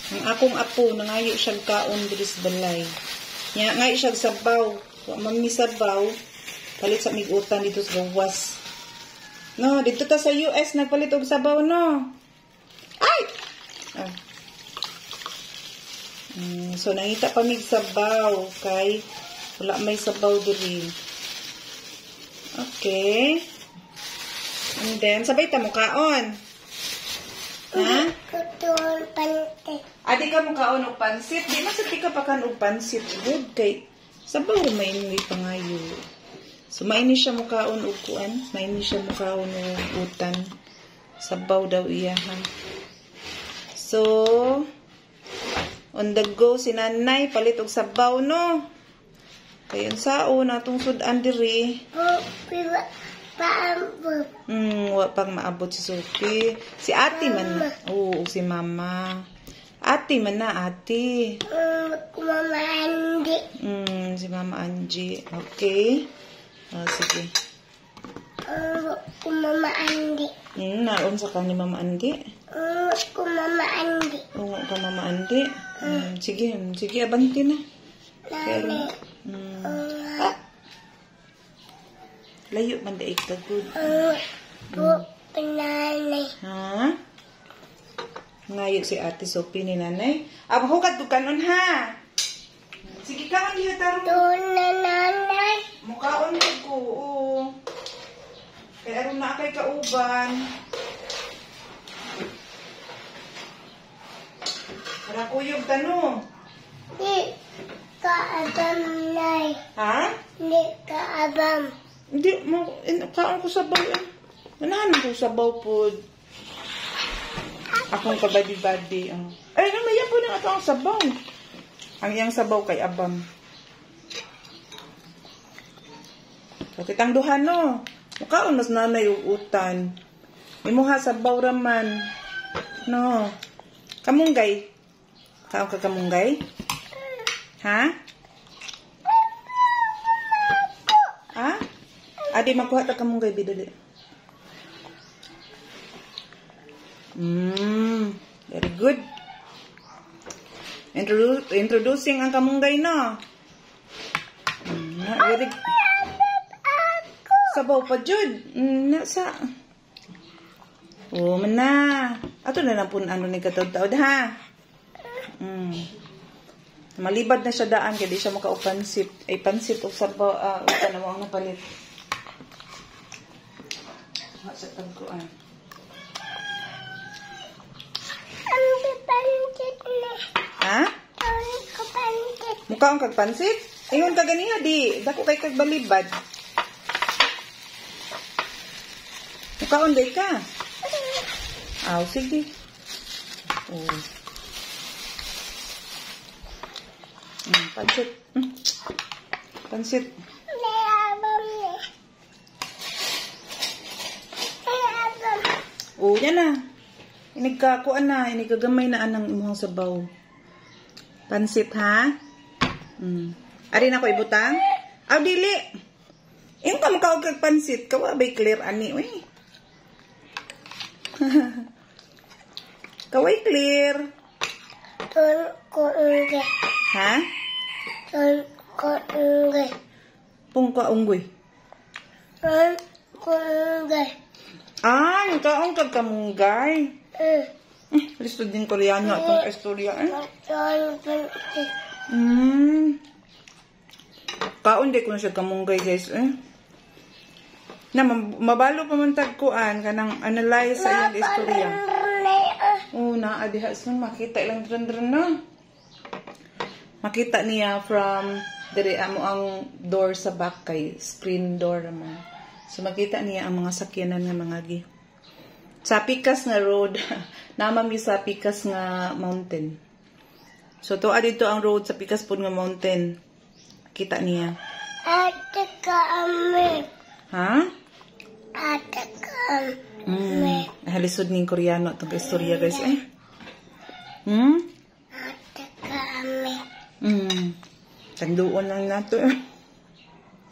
Ang akong apo, nangayo siyang kaon diri sa balay. Ngayo siyang sabaw. Mami sabaw, palit sa migutan dito sa gawas. No, dito ta sa US, nagpalit og sabaw, no? Ay! Ah. So, nangita pa mig sabaw, kay wala may sabaw diri. Okay. And then, sabay ta mo kaon. Ha? Kutuon pansit. Adi ka mo kaon og pansit. Di masati ka pa kan og pansit. Good kay sabaw may pangayo. So, maini siya mo kaon og kuan. Maini siya mo kaon og utan. Sabaw daw iya, ha? So, on the go si nanay palit og sabaw, no? Kay sao na tong sudan diri. Paabot. Wa pang maabot si Sophie. Si ate man. Oo, si mama. Ate man na, ate. Mama Angie. Si Mama Angie. Okay. Sige. Mama Angie. Naon sa ka ni Mama Angie? Mama Angie. Oo, ka Mama Angie. Sige, abanti na. Nani. Layo man daig ka, good. Nanay. Ha? Ngayon si Ate Sophie ni nanay. Hukad ko kanon, ha? Sige ka, ang lihataro. Doon na nanay. Mukhaon ko, oo. Kaya aron na kay kauban. Para kuyog tanong. Di kaabam, nay. Ha? Di kaabam. Hindi, kaon ko sabaw eh. Manahan ko sabaw po. Akong kabadi-badi. Ay, namaya po na ito ang sabaw. Ang iyang sabaw kay Abam. So, kitang duha, no? Mukhaon mas nanay yung utan. Imuha sabaw raman. No. Kamunggay. Kaon ka kamunggay? Ha? Ha? Adi, magkuha ta kamunggay, bidali. Very good. Introducing ang kamunggay, no? Very good. Sabaw pa, Jud. Nasa. Oh, mana. Ato na lang po ano ni katawad-tawad, ha? Malibad na siya daan, kaya di siya makaupansit. Ay, pansit o sabaw. Uta na mo ang napalit. Sa tagkuan. Ang pansit na. Ha? Ang kapansit. Mukha ang kagpansit? Ingon ka ganiha, di. Dako kay kagbalibad. Mukha ang day ka. Aw, sige. Oh. Pansit. Pansit. Mayabang na. Mayabang. Oh, yan na. Inigkakuan na. Inigagamay na anang imuhang sabaw. Pansit, ha? Ari na ko ibutang? Aw, dili. Yung ka makawag kag pansit. Kawabay clear, ani. Uy. Kaway clear. Tun ko ungge. Ha? Tun ko ungge. Pungka unggoy. Tun ko ungge. Yung kaong kag kamunggay. Listo din Koreano itong istorya. Tun pansit. Kaon di ko na siya kamunggay, guys. Na, mabalo pa man tagkuan kanang analyze sa iyong istorya. Na, adihas nung makita ilang dran na. Makita niya from dire amo ang door sa back kay screen door naman. So makita niya ang mga sakyanan nga mga gi. Sa pikas nga road, namami sa pikas nga mountain. So to dito ang road sa pikas pud nga mountain. Kita niya. Ate ka ame. Ha? Ate ka ame. Halisod ning Koreano itong istorya, guys. Ate ka ame. Tanduon lang nato.